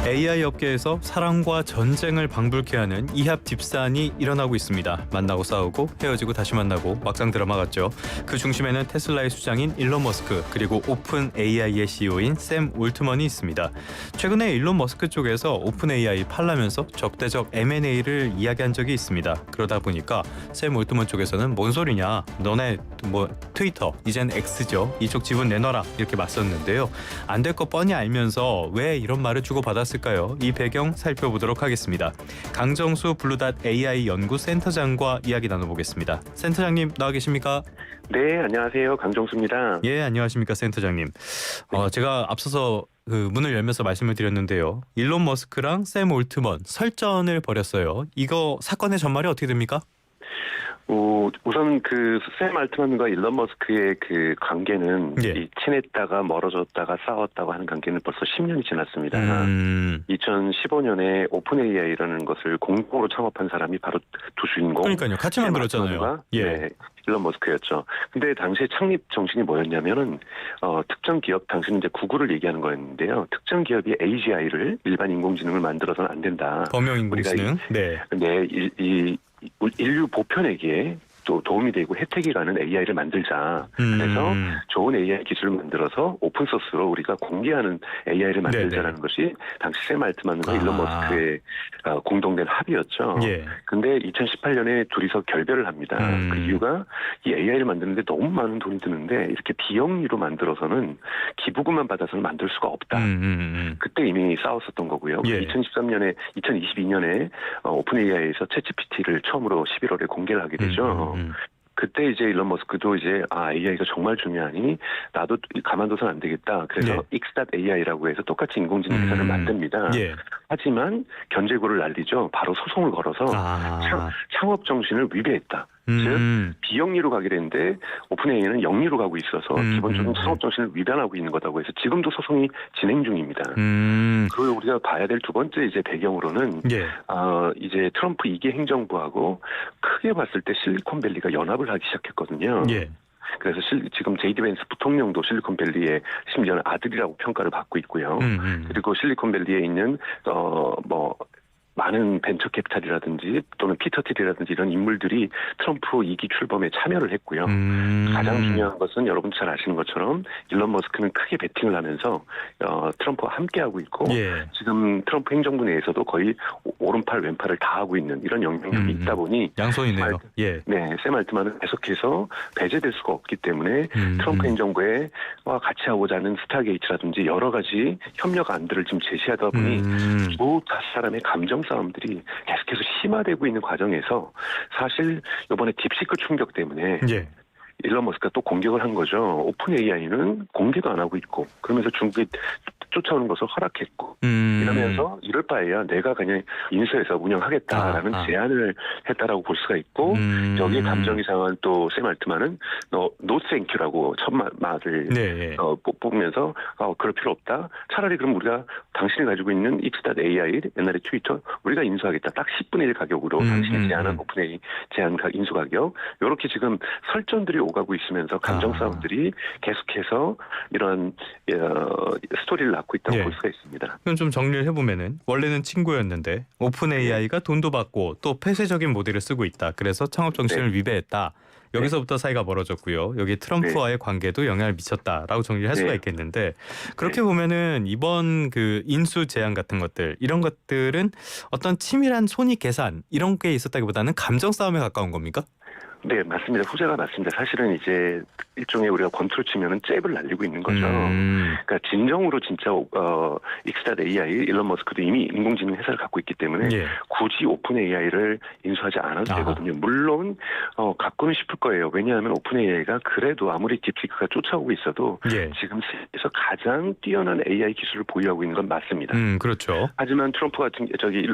AI 업계에서 사랑과 전쟁을 방불케 하는 이합 집산이 일어나고 있습니다. 만나고 싸우고 헤어지고 다시 만나고 막상 드라마 같죠. 그 중심에는 테슬라의 수장인 일론 머스크 그리고 오픈 AI의 CEO인 샘 올트먼이 있습니다. 최근에 일론 머스크 쪽에서 오픈 AI 팔라면서 적대적 M&A를 이야기한 적이 있습니다. 그러다 보니까 샘 올트먼 쪽에서는 뭔 소리냐, 너네 트위터 이젠 X죠, 이쪽 지분 내놔라 이렇게 맞섰는데요. 안 될 거 뻔히 알면서 왜 이런 말을 주고받았을까요? 이 배경 살펴보도록 하겠습니다. 강정수 블루닷 AI 연구센터장과 이야기 나눠보겠습니다. 센터장님 나와 계십니까? 네, 안녕하세요. 강정수입니다. 예, 안녕하십니까 센터장님. 제가 앞서서 그 문을 열면서 말씀을 드렸는데요. 일론 머스크랑 샘 올트먼 설전을 벌였어요. 이거 사건의 전말이 어떻게 됩니까? 우선 그 샘 알트만과 일론 머스크의 그 관계는 예. 친했다가 멀어졌다가 싸웠다고 하는 관계는 벌써 10년이 지났습니다. 2015년에 오픈 AI라는 것을 공동으로 창업한 사람이 바로 두 주인공. 그러니까요. 같이 만들었잖아요. 예. 네, 일론 머스크였죠. 근데 당시에 창립 정신이 뭐였냐면은 특정 기업, 당시는 이제 구글을 얘기하는 거였는데요. 특정 기업이 AGI를 일반 인공지능을 만들어서는 안 된다. 범용 인공지능. 네, 인류 보편에게 또 도움이 되고 혜택이 가는 AI를 만들자. 그래서 좋은 AI 기술을 만들어서 오픈소스로 우리가 공개하는 AI를 만들자라는 것이 당시 샘 알트만과 일론 머스크의 공동된 합의였죠. 근데 2018년에 둘이서 결별을 합니다. 그 이유가 이 AI를 만드는데 너무 많은 돈이 드는데 이렇게 비영리로 만들어서는 기부금만 받아서는 만들 수가 없다. 그때 이미 싸웠었던 거고요. 2022년에 오픈 AI에서 챗GPT를 처음으로 11월에 공개를 하게 되죠. 그때 이제 일론 머스크도 이제 AI가 정말 중요하니 나도 가만둬서는 안 되겠다. 그래서 X.AI라고 해서 똑같이 인공지능 회사를 만듭니다. 하지만 견제구를 날리죠. 바로 소송을 걸어서 창업 정신을 위배했다. 즉 비영리로 가게 되는데 오픈 AI는 영리로 가고 있어서 기본적인 창업 정신을 위반하고 있는 거다고 해서 지금도 소송이 진행 중입니다. 그리고 우리가 봐야 될 두 번째 이제 배경으로는 이제 트럼프 2기 행정부하고 크게 봤을 때 실리콘밸리가 연합을 하기 시작했거든요. 그래서 지금 제이디 벤스 부통령도 실리콘밸리의 심지어는 아들이라고 평가를 받고 있고요. 그리고 실리콘밸리에 있는 많은 벤처 캐피탈이라든지 또는 피터 틸이라든지 이런 인물들이 트럼프 2기 출범에 참여를 했고요. 가장 중요한 것은 여러분 잘 아시는 것처럼 일론 머스크는 크게 베팅을 하면서 트럼프와 함께하고 있고 지금 트럼프 행정부 내에서도 거의 오른팔 왼팔을 다 하고 있는 이런 영향력이 있다 보니 양손이네요. 샘 알트만은 계속해서 배제될 수가 없기 때문에 트럼프 행정부에 같이 하고자 하는 스타게이트라든지 여러 가지 협력 안들을 지금 제시하다 보니 두 사람의 감정 싸움들이 계속해서 심화되고 있는 과정에서 사실 이번에 딥시크 충격 때문에 일론 머스크가 또 공격을 한 거죠. 오픈 AI는 공개도 안 하고 있고 그러면서 중국이 쫓아오는 것을 허락했고 이러면서 이럴 바에야 내가 그냥 인수해서 운영하겠다라는 제안을 했다라고 볼 수가 있고 여기에 감정이 상한 또 샘 알트만은 노 땡큐라고 첫 말을 뽑으면서 그럴 필요 없다. 차라리 그럼 우리가 당신이 가지고 있는 X.AI 옛날에 트위터 우리가 인수하겠다. 딱 10분의 1 가격으로 당신이 제안한 오픈 AI 제안 인수 가격 이렇게 지금 설전들이 오가고 있으면서 감정 싸움들이 계속해서 이런 스토리를 낳고 있다고 볼 수가 있습니다. 그럼 좀 정리를 해보면은 원래는 친구였는데 오픈 AI가 돈도 받고 또 폐쇄적인 모델을 쓰고 있다. 그래서 창업 정신을 위배했다. 여기서부터 사이가 멀어졌고요. 여기 트럼프와의 관계도 영향을 미쳤다라고 정리를 할 수가 있겠는데 그렇게 보면은 이번 그 인수 제안 같은 것들 이런 것들은 어떤 치밀한 손익 계산 이런 게 있었다기보다는 감정 싸움에 가까운 겁니까? 네, 맞습니다. 후자가 맞습니다. 사실은 이제 일종의 우리가 권투를 치면은 잽을 날리고 있는 거죠. 그러니까 진정으로 진짜 X.AI 일론 머스크도 이미 인공지능 회사를 갖고 있기 때문에 굳이 오픈 AI를 인수하지 않아도 되거든요. 물론 갖고는 싶을 거예요. 왜냐하면 오픈 AI가 그래도 아무리 딥시크가 쫓아오고 있어도 지금 세계에서 가장 뛰어난 AI 기술을 보유하고 있는 건 맞습니다. 그렇죠. 하지만 트럼프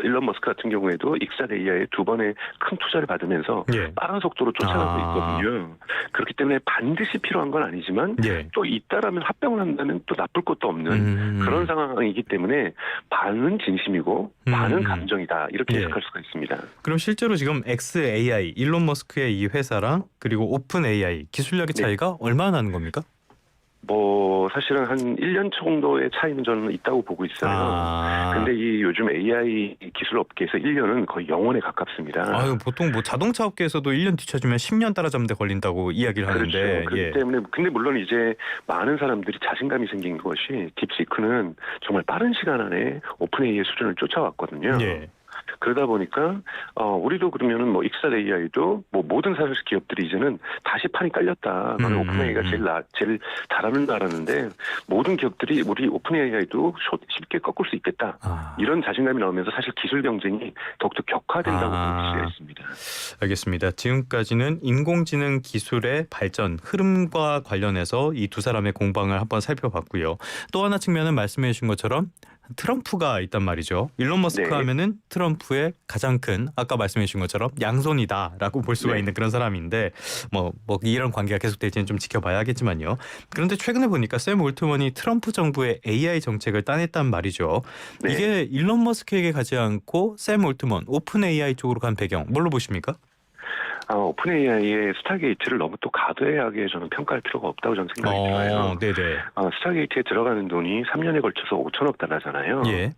일론 머스크 같은 경우에도 X.AI에 두 번의 큰 투자를 받으면서 빠른 속도로 쫓아가고 있거든요. 그렇기 때문에 반드시 필요한 건 아니지만 또 있다라면 합병을 한다면 또 나쁠 것도 없는 그런 상황이기 때문에 반은 진심이고 반은 감정이다. 이렇게 해석할 수가 있습니다. 그럼 실제로 지금 XAI, 일론 머스크의 이 회사랑 그리고 오픈 AI 기술력의 차이가 얼마나 나는 겁니까? 사실은 한 1년 정도의 차이는 저는 있다고 보고 있어요. 근데 이 요즘 AI 기술 업계에서 1년은 거의 영원에 가깝습니다. 아유, 보통 뭐 자동차 업계에서도 1년 뒤쳐지면 10년 따라잡는데 걸린다고 이야기를 그렇죠. 하는데. 그렇기 예. 때문에 근데 물론 이제 많은 사람들이 자신감이 생긴 것이 딥시크는 정말 빠른 시간 안에 오픈 AI의 수준을 쫓아왔거든요. 예. 그러다 보니까 우리도 그러면은 뭐 익스타 AI도 뭐 모든 사실 기업들이 이제는 다시 판이 깔렸다. 나는 오픈 AI가 제일 잘하는 줄 알았는데 모든 기업들이 우리 오픈 AI도 쉽게 꺾을 수 있겠다. 이런 자신감이 나오면서 사실 기술 경쟁이 더욱더 격화된다고 볼 수가 있습니다. 알겠습니다. 지금까지는 인공지능 기술의 발전 흐름과 관련해서 이 두 사람의 공방을 한번 살펴봤고요. 또 하나 측면은 말씀해 주신 것처럼 트럼프가 있단 말이죠. 일론 머스크 네. 하면은 트럼프의 가장 큰 아까 말씀해 주신 것처럼 양손이다라고 볼 수가 네. 있는 그런 사람인데 뭐 이런 관계가 계속될지는 좀 지켜봐야겠지만요. 그런데 최근에 보니까 샘 올트먼이 트럼프 정부의 AI 정책을 따냈단 말이죠. 네. 이게 일론 머스크에게 가지 않고 샘 올트먼 오픈 AI 쪽으로 간 배경 뭘로 보십니까? 오픈 AI의 스타게이트를 너무 또 과도하게 저는 평가할 필요가 없다고 저는 생각이 들어요. 네네. 스타게이트에 들어가는 돈이 3년에 걸쳐서 5천억 달러잖아요. 예.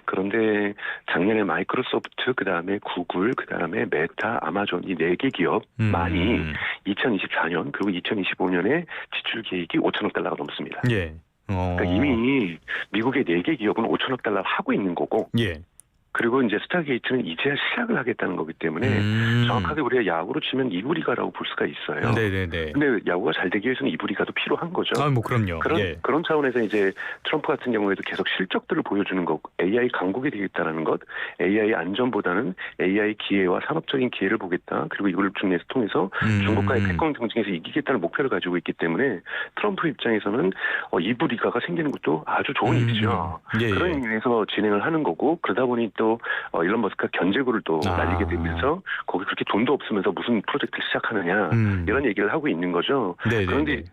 그런데 작년에 마이크로소프트, 그다음에 구글, 그다음에 메타, 아마존 이 4개 기업만이 2024년 그리고 2025년에 지출 계획이 5천억 달러가 넘습니다. 예. 그러니까 이미 미국의 4개 기업은 5천억 달러 하고 있는 거고 예. 그리고 이제 스타게이트는 이제야 시작을 하겠다는 거기 때문에 정확하게 우리가 야구로 치면 이부리가라고 볼 수가 있어요. 네네네. 근데 야구가 잘 되기 위해서는 이부리가도 필요한 거죠. 뭐 그럼요. 그런 차원에서 이제 트럼프 같은 경우에도 계속 실적들을 보여주는 거, AI 강국이 되겠다라는 것, AI 안전보다는 AI 기회와 산업적인 기회를 보겠다. 그리고 이걸 통해서 중국과의 패권 경쟁에서 이기겠다는 목표를 가지고 있기 때문에 트럼프 입장에서는 이부리가가 생기는 것도 아주 좋은 일이죠. 그런 의미에서 진행을 하는 거고 그러다 보니 또 일론 머스크가 견제구를 또 날리게 되면서 거기 그렇게 돈도 없으면서 무슨 프로젝트를 시작하느냐 이런 얘기를 하고 있는 거죠. 네네네. 그런데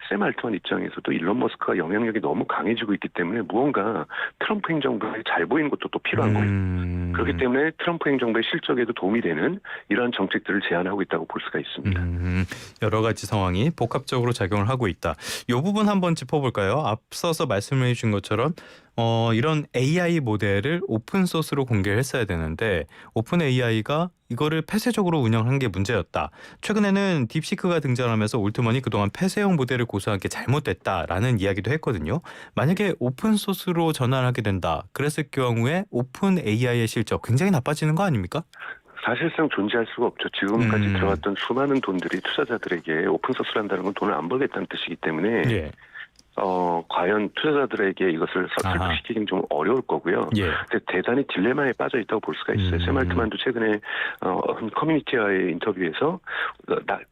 샘 알트만 입장에서도 일론 머스크가 영향력이 너무 강해지고 있기 때문에 무언가 트럼프 행정부에 잘 보이는 것도 또 필요한 거예요. 그렇기 때문에 트럼프 행정부의 실적에도 도움이 되는 이러한 정책들을 제안하고 있다고 볼 수가 있습니다. 여러 가지 상황이 복합적으로 작용을 하고 있다. 이 부분 한번 짚어볼까요? 앞서서 말씀해 주신 것처럼 이런 AI 모델을 오픈 소스로 공개를 했어야 되는데 오픈 AI가 이거를 폐쇄적으로 운영한 게 문제였다. 최근에는 딥시크가 등장하면서 올트먼이 그동안 폐쇄형 모델을 고수한 게 잘못됐다라는 이야기도 했거든요. 만약에 오픈 소스로 전환하게 된다. 그랬을 경우에 오픈 AI의 실적 굉장히 나빠지는 거 아닙니까? 사실상 존재할 수가 없죠. 지금까지 들어갔던 수많은 돈들이 투자자들에게 오픈소스를 한다는 건 돈을 안 벌겠다는 뜻이기 때문에 예. 과연 투자자들에게 이것을 설득시키기는 좀 어려울 거고요. 근데 대단히 딜레마에 빠져 있다고 볼 수가 있어요. 샘 알트만도 최근에 커뮤니티와의 인터뷰에서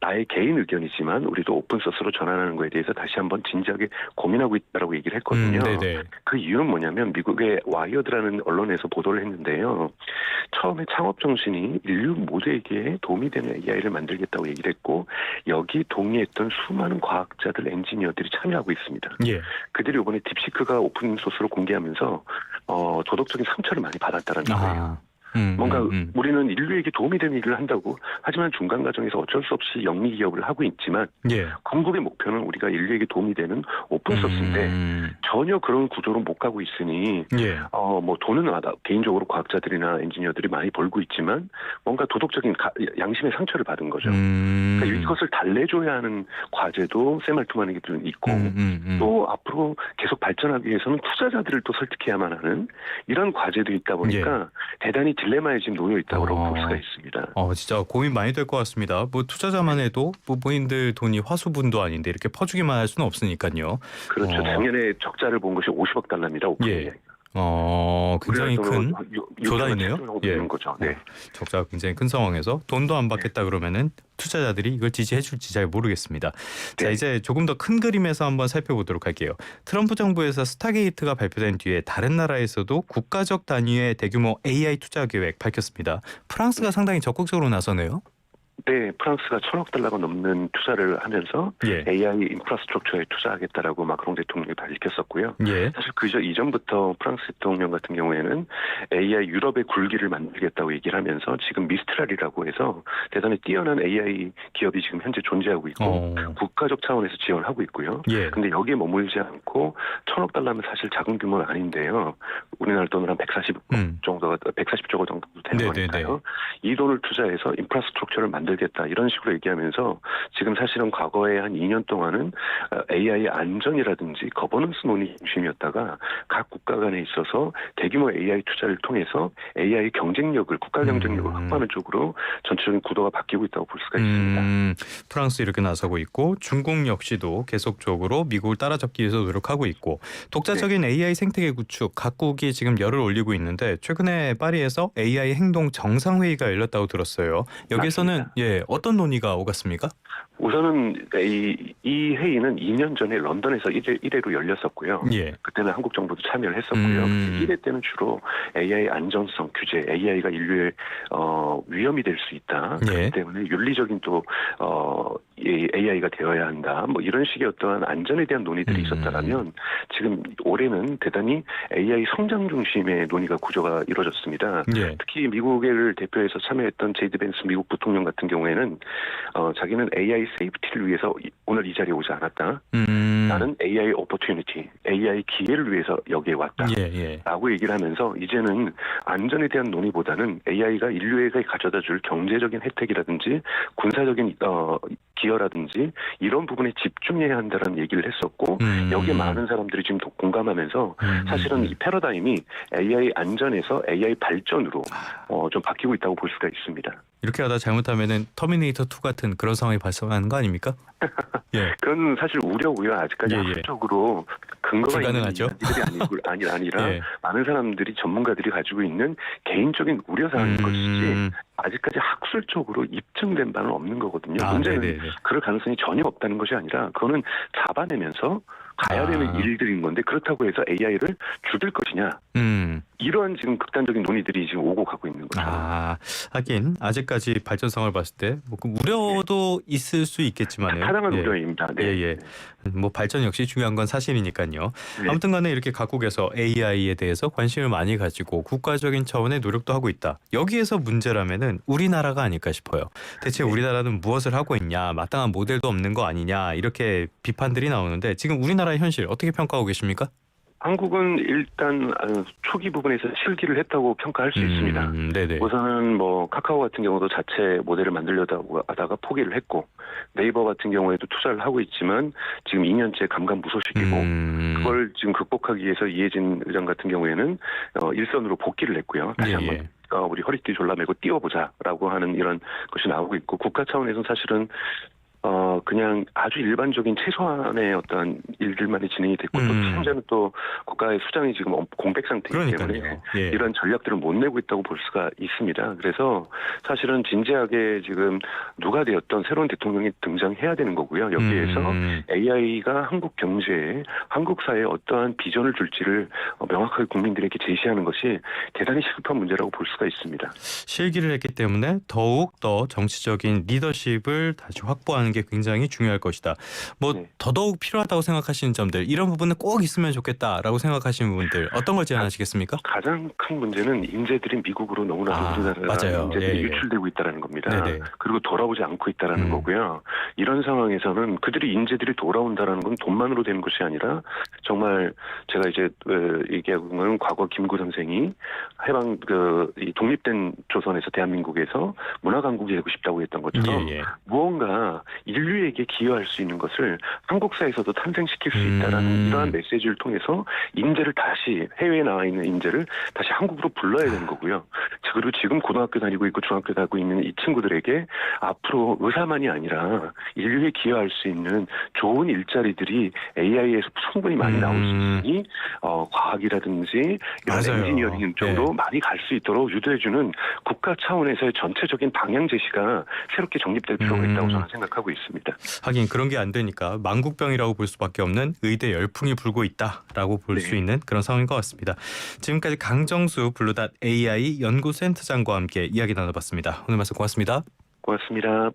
나의 개인 의견이지만 우리도 오픈소스로 전환하는 거에 대해서 다시 한번 진지하게 고민하고 있다라고 얘기를 했거든요. 그 이유는 뭐냐면 미국의 와이어드라는 언론에서 보도를 했는데요. 처음에 창업 정신이 인류 모두에게 도움이 되는 AI를 만들겠다고 얘기를 했고 여기 동의했던 수많은 과학자들, 엔지니어들이 참여하고 있습니다. 그들이 이번에 딥시크가 오픈소스로 공개하면서 도덕적인 상처를 많이 받았다는 거예요. 뭔가 우리는 인류에게 도움이 되는 일을 한다고 하지만 중간 과정에서 어쩔 수 없이 영리 기업을 하고 있지만 궁극의 목표는 우리가 인류에게 도움이 되는 오픈소스인데 전혀 그런 구조로 못 가고 있으니 뭐 돈은 개인적으로 과학자들이나 엔지니어들이 많이 벌고 있지만 뭔가 도덕적인 양심의 상처를 받은 거죠. 그러니까 이것을 달래줘야 하는 과제도 샘 알트만에게도 있고 또 앞으로 계속 발전하기 위해서는 투자자들을 또 설득해야만 하는 이런 과제도 있다 보니까 대단히 딜레마에 지금 놓여 있다고 볼 수가 있습니다. 진짜 고민 많이 될 것 같습니다. 뭐 투자자만 해도 뭐 본인들 돈이 화수분도 아닌데 이렇게 퍼주기만 할 수는 없으니까요. 그렇죠. 작년에 적자를 본 것이 50억 달러입니다. 굉장히 큰 조단이네요. 거죠. 적자가 굉장히 큰 상황에서 돈도 안 받겠다 그러면은 투자자들이 이걸 지지해줄지 잘 모르겠습니다. 자, 이제 조금 더 큰 그림에서 한번 살펴보도록 할게요. 트럼프 정부에서 스타게이트가 발표된 뒤에 다른 나라에서도 국가적 단위의 대규모 AI 투자 계획 밝혔습니다. 프랑스가 상당히 적극적으로 나서네요. 때 프랑스가 1,000억 달러가 넘는 투자를 하면서 예. AI 인프라스트럭처에 투자하겠다라고 마크롱 대통령이 밝혔었고요. 예. 사실 이전부터 프랑스 대통령 같은 경우에는 AI 유럽의 굴기를 만들겠다고 얘기를 하면서 지금 미스트랄이라고 해서 대단히 뛰어난 AI 기업이 지금 현재 존재하고 있고 국가적 차원에서 지원을 하고 있고요. 예. 근데 여기에 머물지 않고 1,000억 달러면 사실 작은 규모는 아닌데요. 우리나라 돈으로 한 140조 정도 되는 거니까요. 이 돈을 투자해서 인프라스트럭처를 만들겠다 이런 식으로 얘기하면서 지금 사실은 과거에 한 2년 동안은 AI 안전이라든지 거버넌스 논의 중심이었다가 각 국가 간에 있어서 대규모 AI 투자를 통해서 AI 경쟁력을 국가 경쟁력을 확보하는 쪽으로 전체적인 구도가 바뀌고 있다고 볼 수가 있습니다. 프랑스 이렇게 나서고 있고 중국 역시도 계속적으로 미국을 따라잡기 위해서 노력하고 있고 독자적인 AI 생태계 구축 각국이 지금 열을 올리고 있는데 최근에 파리에서 AI 행동 정상회의가 열렸다고 들었어요. 여기서는 맞습니다. 어떤 논의가 오갔습니까? 우선은 이 회의는 2년 전에 런던에서 1회로 열렸었고요. 예. 그때는 한국 정부도 참여를 했었고요. 1회 때는 주로 AI 안전성 규제, AI가 인류의 위험이 될 수 있다. 예. 그렇기 때문에 윤리적인 또 AI가 되어야 한다. 뭐 이런 식의 어떠한 안전에 대한 논의들이 있었다라면 지금 올해는 대단히 AI 성장 중심의 논의가 구조가 이루어졌습니다. 예. 특히 미국을 대표해서 참여했던 제이드 벤스 미국 부통령 같은 경우에는 자기는 AI 세이프티를 위해서 오늘 이 자리에 오지 않았다. 나는 AI 오퍼튜니티, AI 기회를 위해서 여기에 왔다. 라고 얘기를 하면서 이제는 안전에 대한 논의보다는 AI가 인류에게 가져다줄 경제적인 혜택이라든지 군사적인 기여라든지 이런 부분에 집중해야 한다는 얘기를 했었고 여기에 많은 사람들이 지금 공감하면서 사실은 이 패러다임이 AI 안전에서 AI 발전으로 좀 바뀌고 있다고 볼 수가 있습니다. 이렇게 하다 잘못하면은 터미네이터 2 같은 그런 상황이 발생하는 거 아닙니까? 예. 그건 사실 우려고요. 아직까지 학술적으로 근거가 불가능하죠. 있는 일들이 아니라 예. 많은 사람들이 전문가들이 가지고 있는 개인적인 우려 사항인 것이지 아직까지 학술적으로 입증된 바는 없는 거거든요. 문제는 그럴 가능성이 전혀 없다는 것이 아니라 그거는 잡아내면서 가야 되는 일들인 건데 그렇다고 해서 AI를 죽일 것이냐. 이런 지금 극단적인 논의들이 지금 오고 가고 있는 거죠. 하긴 아직까지 발전성을 봤을 때 뭐 우려도 있을 수 있겠지만은 타당한 우려입니다. 네. 뭐 발전 역시 중요한 건 사실이니까요. 네. 아무튼간에 이렇게 각국에서 AI에 대해서 관심을 많이 가지고 국가적인 차원의 노력도 하고 있다. 여기에서 문제라면은 우리나라가 아닐까 싶어요. 대체 우리나라는 무엇을 하고 있냐, 마땅한 모델도 없는 거 아니냐 이렇게 비판들이 나오는데 지금 우리나라의 현실 어떻게 평가하고 계십니까? 한국은 일단 초기 부분에서 실기를 했다고 평가할 수 있습니다. 우선은 뭐 카카오 같은 경우도 자체 모델을 만들려고 하다가 포기를 했고 네이버 같은 경우에도 투자를 하고 있지만 지금 2년째 감감무소식이고 그걸 지금 극복하기 위해서 이해진 의장 같은 경우에는 일선으로 복귀를 했고요. 다시 한번 우리 허리띠 졸라매고 뛰어보자라고 하는 이런 것이 나오고 있고 국가 차원에서는 사실은 그냥 아주 일반적인 최소한의 어떤 일들만이 진행이 됐고 또 현재는 또 국가의 수장이 지금 공백 상태이기 때문에 이런 전략들을 못 내고 있다고 볼 수가 있습니다. 그래서 사실은 진지하게 지금 누가 되었던 새로운 대통령이 등장해야 되는 거고요. 여기에서 AI가 한국 경제에 한국 사회에 어떠한 비전을 줄지를 명확하게 국민들에게 제시하는 것이 대단히 시급한 문제라고 볼 수가 있습니다. 실기를 했기 때문에 더욱 더 정치적인 리더십을 다시 확보하는 게 굉장히 중요할 것이다. 더더욱 필요하다고 생각하시는 점들 이런 부분은 꼭 있으면 좋겠다라고 생각하시는 부분들 어떤 걸 제안하시겠습니까? 가장 큰 문제는 인재들이 미국으로 너무나 우리나라 인재들이 유출되고 있다는 겁니다. 그리고 돌아오지 않고 있다는 거고요. 이런 상황에서는 인재들이 돌아온다는 건 돈만으로 되는 것이 아니라 정말 제가 이제 얘기하고 있는 건 과거 김구 선생이 해방 이 독립된 조선에서 대한민국에서 문화강국이 되고 싶다고 했던 것처럼 무언가 인류에게 기여할 수 있는 것을 한국사에서도 탄생시킬 수 있다는 이러한 메시지를 통해서 인재를 다시 해외에 나와 있는 인재를 다시 한국으로 불러야 되는 거고요. 그리고 지금 고등학교 다니고 있고 중학교 다니고 있는 이 친구들에게 앞으로 의사만이 아니라 인류에 기여할 수 있는 좋은 일자리들이 AI에서 충분히 많이 나올 수 있으니 과학이라든지 이런 엔지니어링 쪽으로 많이 갈 수 있도록 유도해주는 국가 차원에서의 전체적인 방향 제시가 새롭게 정립될 필요가 있다고 저는 생각하고 있습니다. 하긴 그런 게 안 되니까 만국병이라고 볼 수밖에 없는 의대 열풍이 불고 있다라고 볼 수 있는 그런 상황인 것 같습니다. 지금까지 강정수 블루닷 AI 연구센터장과 함께 이야기 나눠봤습니다. 오늘 말씀 고맙습니다. 고맙습니다.